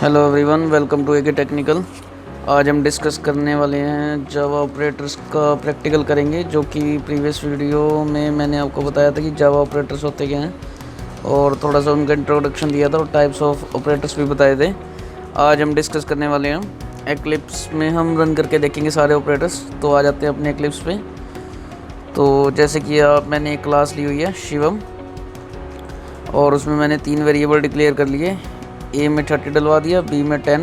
Hello everyone, welcome to AK technical. आज हम discuss करने वाले हैं जावा ऑपरेटर्स का प्रैक्टिकल करेंगे, जो कि प्रीवियस वीडियो में मैंने आपको बताया था कि जावा ऑपरेटर्स होते क्या हैं और थोड़ा सा उनका इंट्रोडक्शन दिया था और टाइप्स ऑफ ऑपरेटर्स भी बताए थे। आज हम डिस्कस करने वाले हैं एक्लिप्स में, हम रन करके देखेंगे सारे ऑपरेटर्स। तो आ जाते हैं अपने एक्लिप्स पे। तो जैसे कि मैंने एक क्लास ली हुई है शिवम, और उसमें मैंने 3 वेरिएबल डिक्लेयर कर लिए। ए में 30 डलवा दिया, बी में 10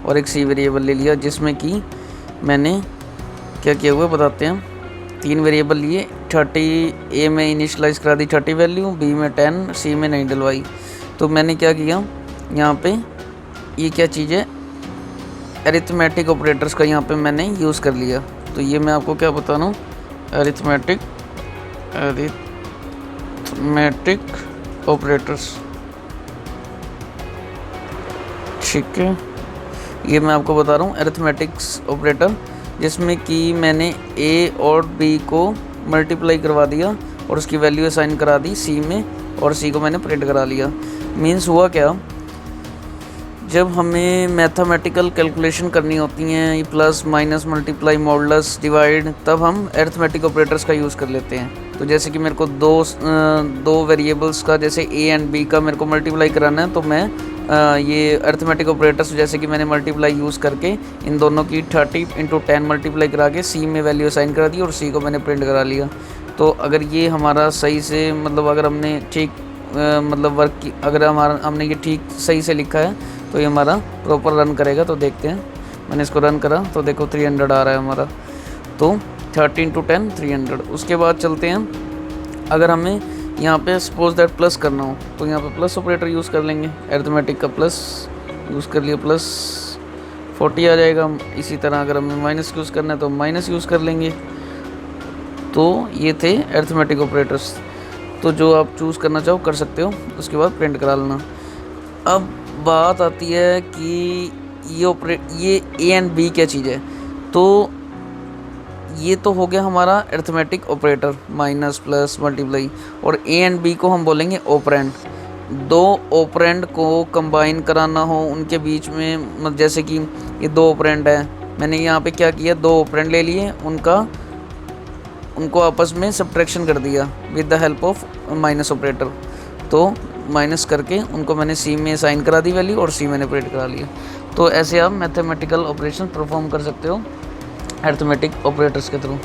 और एक सी वेरिएबल ले लिया, जिसमें कि मैंने क्या किया हुआ बताते हैं। 3 वेरिएबल लिए, 30 ए में इनिशलाइज करा दी 30 वैल्यू, बी में 10, सी में नहीं डलवाई। तो मैंने क्या किया यहाँ पे, ये क्या चीज़ है, अरिथमेटिक ऑपरेटर्स का यहाँ पे मैंने यूज़ कर लिया। तो ये मैं आपको क्या बता रहा हूँ, अरिथमेटिक ऑपरेटर्स, ठीक है। ये मैं आपको बता रहा हूँ अरिथमेटिक्स ऑपरेटर, जिसमें कि मैंने ए और बी को मल्टीप्लाई करवा दिया और उसकी वैल्यू असाइन करा दी सी में, और सी को मैंने प्रिंट करा लिया। मीन्स हुआ क्या, जब हमें मैथमेटिकल कैलकुलेशन करनी होती हैं, plus minus multiply modulus divide, तब हम अरिथमेटिक ऑपरेटर्स का यूज़ कर लेते हैं। तो जैसे कि मेरे को दो वेरिएबल्स का, जैसे ए एंड बी का मेरे को मल्टीप्लाई कराना है, तो मैं ये अरिथमेटिक ऑपरेटर्स, जैसे कि मैंने मल्टीप्लाई यूज़ करके इन दोनों की 30 × 10 मल्टीप्लाई करा के सी में वैल्यू असाइन करा दी और सी को मैंने प्रिंट करा लिया। तो अगर ये हमारा सही से, मतलब अगर हमने ठीक मतलब वर्क की, अगर हमने ये ठीक सही से लिखा है, तो ये हमारा प्रॉपर रन करेगा। तो देखते हैं, मैंने इसको रन करा तो देखो 300 आ रहा है हमारा। तो 30 × 10 300। उसके बाद चलते हैं, अगर हमें यहाँ पे सपोज दैट प्लस करना हो, तो यहाँ पे प्लस ऑपरेटर यूज़ कर लेंगे। अरिथमेटिक का प्लस यूज़ कर लिया, प्लस 40 आ जाएगा। इसी तरह अगर हमें माइनस यूज़ करना है तो माइनस यूज़ कर लेंगे। तो ये थे अरिथमेटिक ऑपरेटर्स। तो जो आप चूज़ करना चाहो कर सकते हो, उसके बाद प्रिंट करा लेना। अब बात आती है कि ये ए एंड बी क्या चीज़ है। तो ये तो हो गया हमारा arithmetic operator, minus plus multiply, और ए एंड बी को हम बोलेंगे ऑपरेंड। दो ऑपरेंड को कंबाइन कराना हो उनके बीच में, जैसे कि ये 2 ऑपरेंड है, मैंने यहाँ पे क्या किया, 2 ऑपरेंड ले लिए, उनको आपस में सब्ट्रैक्शन कर दिया with the help of minus operator. तो माइनस करके उनको मैंने सी में साइन करा दी वैल्यू, और सी मैंने प्रिंट करा लिया। तो ऐसे आप मैथमेटिकल ऑपरेशन परफॉर्म कर सकते हो अरिथमेटिक ऑपरेटर्स के थ्रू।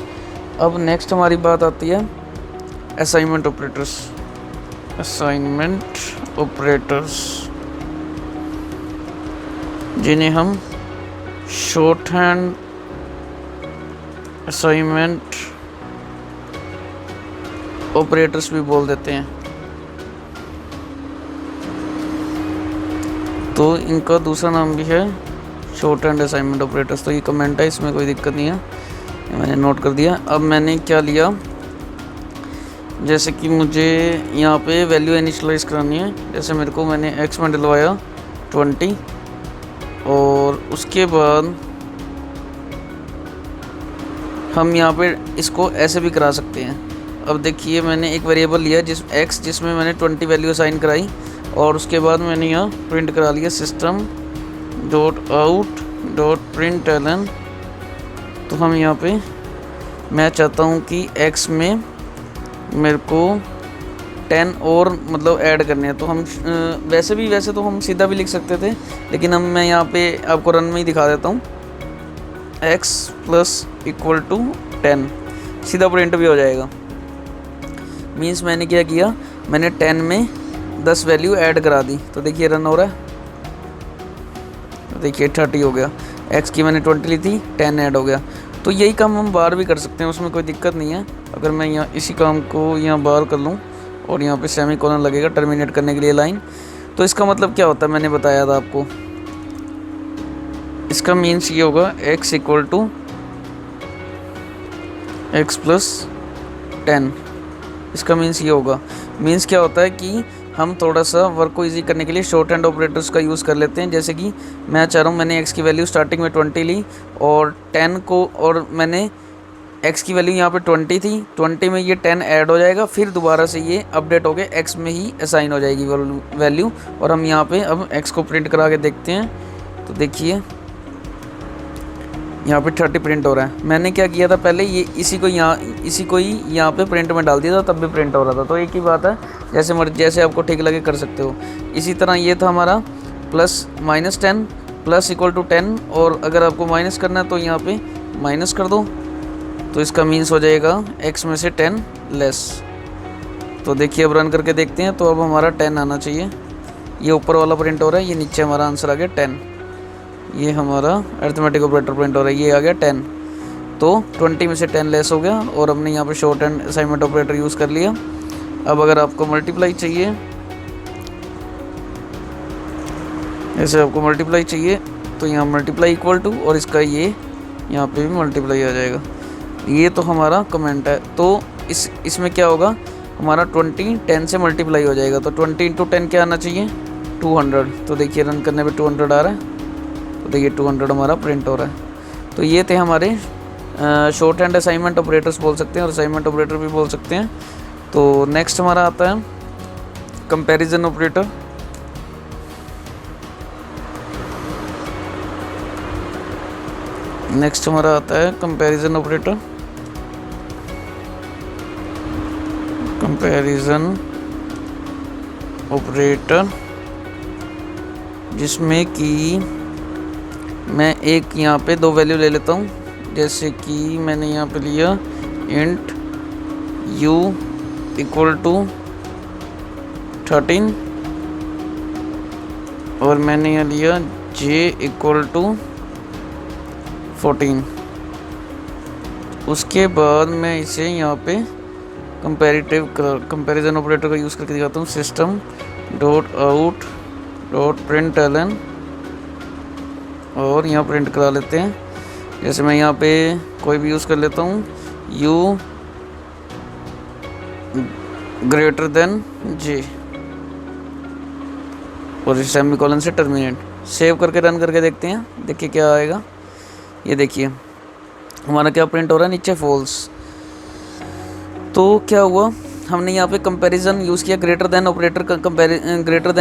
अब नेक्स्ट हमारी बात आती है असाइनमेंट ऑपरेटर्स। असाइनमेंट ऑपरेटर्स, जिन्हें हम शॉर्ट हैंड असाइनमेंट ऑपरेटर्स भी बोल देते हैं। तो इनका दूसरा नाम भी है शॉर्ट हैंड असाइनमेंट ऑपरेटर्स। तो ये कमेंट है, इसमें कोई दिक्कत नहीं है, मैंने नोट कर दिया। अब मैंने क्या लिया, जैसे कि मुझे यहाँ पे वैल्यू इनिशियलाइज करानी है, जैसे मेरे को मैंने एक्स में डलवाया 20, और उसके बाद हम यहाँ पे इसको ऐसे भी करा सकते हैं। अब देखिए, मैंने एक वेरिएबल लिया जिसमें मैंने 20 वैल्यू असाइन कराई, और उसके बाद मैंने यहाँ प्रिंट करा लिया system.out.println। तो हम यहाँ पे, मैं चाहता हूँ कि x में मेरे को 10 और मतलब ऐड करने हैं। तो हम वैसे तो हम सीधा भी लिख सकते थे, लेकिन मैं यहाँ पे आपको रन में ही दिखा देता हूँ। x + 10 सीधा प्रिंट भी हो जाएगा। मीन्स मैंने क्या किया, मैंने 10 में 10 वैल्यू ऐड करा दी। तो देखिए रन हो रहा है, देखिए 30 हो गया। x की मैंने 20 ली थी, 10 ऐड हो गया। तो यही काम हम बाहर भी कर सकते हैं, उसमें कोई दिक्कत नहीं है। अगर मैं यहाँ इसी काम को यहाँ बाहर कर लूँ और यहाँ पे सेमीकोलन लगेगा टर्मिनेट करने के लिए लाइन, तो इसका मतलब क्या होता है, मैंने बताया था आपको। इसका मीन्स ये होगा x = x + 10। इसका मीन्स ये होगा, मीन्स क्या होता है कि हम थोड़ा सा वर्क को इजी करने के लिए शॉर्ट हैंड ऑपरेटर्स का यूज़ कर लेते हैं। जैसे कि मैं चाह रहा हूँ, मैंने x की वैल्यू स्टार्टिंग में 20 ली, और 10 को, और मैंने x की वैल्यू यहाँ पे 20 थी, 20 में ये 10 ऐड हो जाएगा, फिर दोबारा से ये अपडेट हो गए x में ही असाइन हो जाएगी वैल्यू। और हम यहाँ पे अब x को प्रिंट करा के देखते हैं तो देखिए यहाँ पे 30 प्रिंट हो रहा है। मैंने क्या किया था पहले, ये इसी को ही यहाँ पे प्रिंट में डाल दिया था, तब भी प्रिंट हो रहा था। तो एक ही बात है, जैसे आपको ठीक लगे कर सकते हो। इसी तरह ये था हमारा प्लस -10 प्लस इक्वल टू 10, और अगर आपको माइनस करना है तो यहाँ पे माइनस कर दो, तो इसका मीन्स हो जाएगा x में से 10 लेस। तो देखिए अब रन करके देखते हैं, तो अब हमारा 10 आना चाहिए। ये ऊपर वाला प्रिंट हो रहा है, ये नीचे हमारा आंसर आ गया 10। ये हमारा अरिथमेटिक ऑपरेटर प्रिंट हो रहा है, ये आ गया 10। तो 20 में से 10 लेस हो गया, और हमने यहाँ पे short and assignment operator use कर लिया। अब अगर आपको मल्टीप्लाई चाहिए, ऐसे आपको मल्टीप्लाई चाहिए, तो यहाँ मल्टीप्लाई इक्वल टू, और इसका ये यहाँ पे भी मल्टीप्लाई आ जाएगा। ये तो हमारा कमेंट है। तो इसमें क्या होगा, हमारा 20 10 से मल्टीप्लाई हो जाएगा। तो 20 इंटू 10 क्या आना चाहिए, 200। तो देखिए रन करने पे 200 आ रहा है। तो देखिए 200 हमारा प्रिंट हो रहा है। तो ये थे हमारे शॉर्ट हैंड असाइनमेंट ऑपरेटर्स बोल सकते हैं, और असाइनमेंट ऑपरेटर भी बोल सकते हैं। तो नेक्स्ट हमारा आता है कंपैरिजन ऑपरेटर। नेक्स्ट हमारा आता है कंपैरिजन ऑपरेटर। कंपैरिजन ऑपरेटर जिसमें कि मैं एक यहाँ पे दो वैल्यू ले लेता हूँ। जैसे कि मैंने यहाँ पे लिया इंट u इक्वल टू 13, और मैंने यहाँ लिया j इक्वल टू 14। उसके बाद मैं इसे यहाँ पे कंपैरिजन ऑपरेटर का यूज़ करके दिखाता हूँ। System dot out dot println, और यहाँ प्रिंट करा लेते हैं। जैसे मैं यहाँ पे कोई भी यूज़ कर लेता हूँ, u ग्रेटर देन j, और इस सेमीकोलन से टर्मिनेट। सेव करके रन करके देखते हैं, देखिए क्या आएगा। ये देखिए हमारा क्या प्रिंट हो रहा है, नीचे फॉल्स। तो क्या हुआ, हमने यहाँ पे कंपैरिजन यूज़ किया, ग्रेटर देन ऑपरेटर का ग्रेटर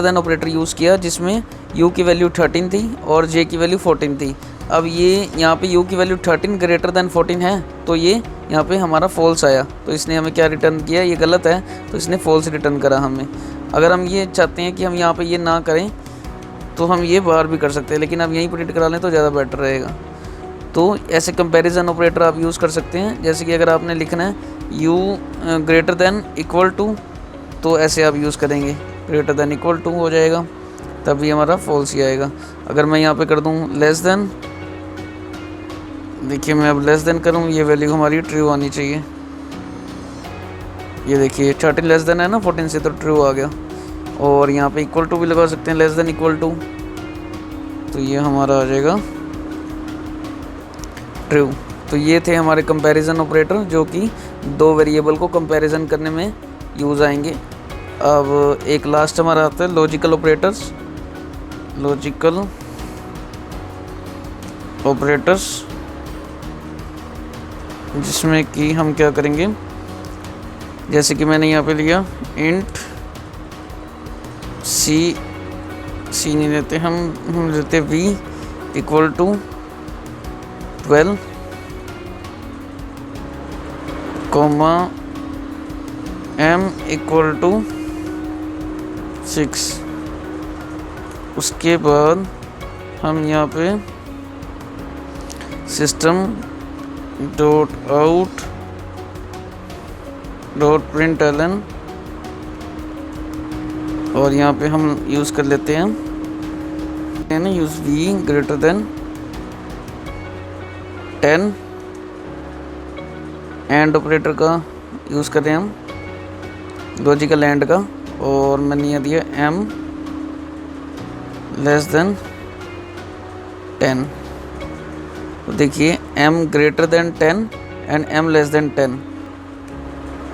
देन ऑपरेटर यूज़ किया, जिसमें u की वैल्यू 13 थी और j की वैल्यू 14 थी। अब ये यहाँ पे u की वैल्यू 13 ग्रेटर देन 14 है, तो ये यहाँ पे हमारा फॉल्स आया। तो इसने हमें क्या रिटर्न किया, ये गलत है, तो इसने फॉल्स रिटर्न करा हमें। अगर हम ये चाहते हैं कि हम यहाँ पे ये ना करें, तो हम ये बाहर भी कर सकते हैं, लेकिन अब यहीं प्रिंट करा लें तो ज़्यादा बेटर रहेगा। तो ऐसे कंपैरिजन ऑपरेटर आप यूज़ कर सकते हैं। जैसे कि अगर आपने लिखना है u greater than equal to, तो ऐसे आप यूज़ करेंगे, ग्रेटर देन इक्वल टू हो जाएगा, तभी हमारा फॉल्स ही आएगा। अगर मैं यहाँ पे कर दूँ लेस देन, देखिए मैं अब लेस देन करूँ, ये वैल्यू हमारी ट्रू आनी चाहिए। ये देखिए 13 लेस देन है ना 14 से, तो ट्रू आ गया। और यहाँ पे इक्वल टू भी लगा सकते हैं, लेस देन इक्वल टू, तो ये हमारा आ जाएगा ट्रू। तो ये थे हमारे कंपैरिजन ऑपरेटर, जो कि दो वेरिएबल को कंपैरिजन करने में यूज़ आएंगे। अब एक लास्ट हमारा आता है लॉजिकल ऑपरेटर्स। लॉजिकल ऑपरेटर्स जिसमें कि हम क्या करेंगे, जैसे कि मैंने यहाँ पे लिया इंट सी नहीं लेते हम लेते v equal to 12 comma m equal to 6। उसके बाद हम यहाँ पे system dot out dot println, और यहाँ पे हम यूज़ कर लेते हैं ना use v greater than 10, and operator का यूज़ करें हम, लॉजिकल एंड का। और मैंने यहाँ दिया m लेस देन 10। तो देखिए m greater than 10 and m less than 10,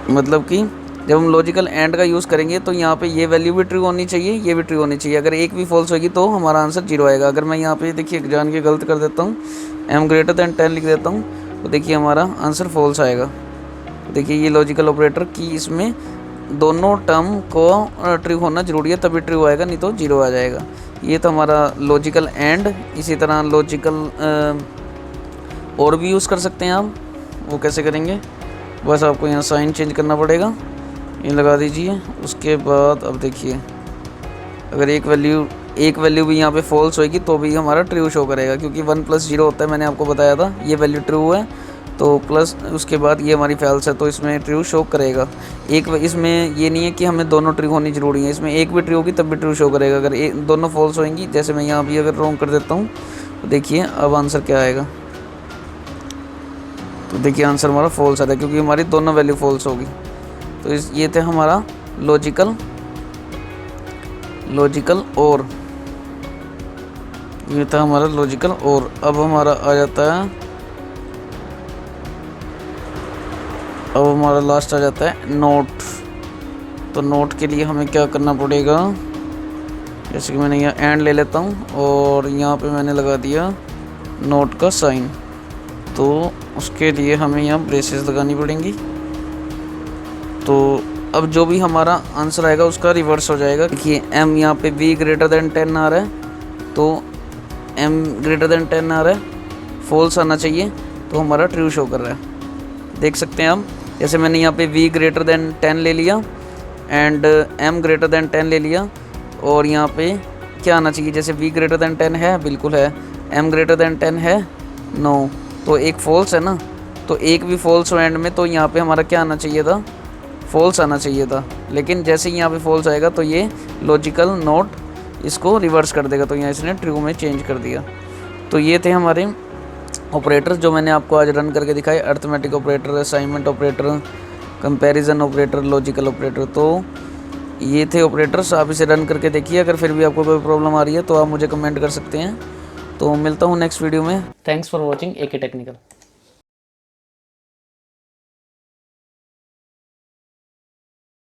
मतलब कि जब हम लॉजिकल एंड का यूज़ करेंगे तो यहाँ पे ये वैल्यू भी ट्रू होनी चाहिए, ये भी ट्रू होनी चाहिए। अगर एक भी फॉल्स होगी तो हमारा आंसर 0 आएगा। अगर मैं यहाँ पे देखिए जान के गलत कर देता हूँ, m ग्रेटर देन 10 लिख देता हूँ, तो देखिए हमारा आंसर फॉल्स आएगा। तो देखिए ये लॉजिकल ऑपरेटर की इसमें दोनों टर्म को ट्रू होना ज़रूरी है, तभी ट्रू आएगा, नहीं तो जीरो आ जाएगा। ये तो हमारा लॉजिकल एंड। इसी तरह लॉजिकल और भी यूज़ कर सकते हैं आप। वो कैसे करेंगे, बस आपको यहाँ साइन चेंज करना पड़ेगा, ये लगा दीजिए। उसके बाद अब देखिए, अगर एक वैल्यू भी यहाँ पे फॉल्स होएगी तो भी हमारा ट्रू शो करेगा, क्योंकि 1 + 0 होता है, मैंने आपको बताया था। ये वैल्यू ट्रू है तो प्लस उसके बाद ये हमारी फॉल्स है, तो इसमें ट्रू शो करेगा। इसमें ये नहीं है कि हमें दोनों ट्रू होनी ज़रूरी है, इसमें एक भी ट्रू होगी तब भी ट्रू शो करेगा। अगर दोनों फॉल्स होंगी, जैसे मैं यहाँ भी अगर रॉन्ग कर देता हूँ तो देखिए अब आंसर क्या आएगा। तो देखिए आंसर हमारा फॉल्स आता है, क्योंकि हमारी दोनों वैल्यू फॉल्स होगी। तो ये थे हमारा लॉजिकल और, ये था हमारा लॉजिकल और। अब हमारा आ जाता है, अब हमारा लास्ट आ जाता है नोट। तो नोट के लिए हमें क्या करना पड़ेगा, जैसे कि मैंने यहाँ एंड ले लेता हूँ और यहाँ पे मैंने लगा दिया नोट का साइन। तो उसके लिए हमें यहाँ ब्रेसेस लगानी पड़ेंगी। तो अब जो भी हमारा आंसर आएगा उसका रिवर्स हो जाएगा। देखिए m यहाँ पे v > 10 आ रहा है, तो m > 10 आ रहा है, फॉल्स आना चाहिए, तो हमारा ट्रू शो कर रहा है। देख सकते हैं आप, जैसे मैंने यहाँ पे v > 10 ले लिया एंड m > 10 ले लिया, और यहाँ पे क्या आना चाहिए, जैसे v > 10 है, बिल्कुल है, m > 10 है, नो, तो एक फॉल्स है ना, तो एक भी फॉल्स हो एंड में, तो यहाँ पे हमारा क्या आना चाहिए था, फॉल्स आना चाहिए था। लेकिन जैसे ही यहाँ पे फॉल्स आएगा तो ये लॉजिकल नोट इसको रिवर्स कर देगा, तो यहाँ इसने ट्रू में चेंज कर दिया। तो ये थे हमारे ऑपरेटर जो मैंने आपको आज रन करके दिखाए, arithmetic operator, assignment operator, comparison operator, logical operator. तो ये थे ऑपरेटर्स, आप इसे रन करके देखिए। अगर फिर भी आपको कोई प्रॉब्लम आ रही है तो आप मुझे कमेंट कर सकते हैं। तो मिलता हूँ नेक्स्ट वीडियो में। Thanks for watching AK technical.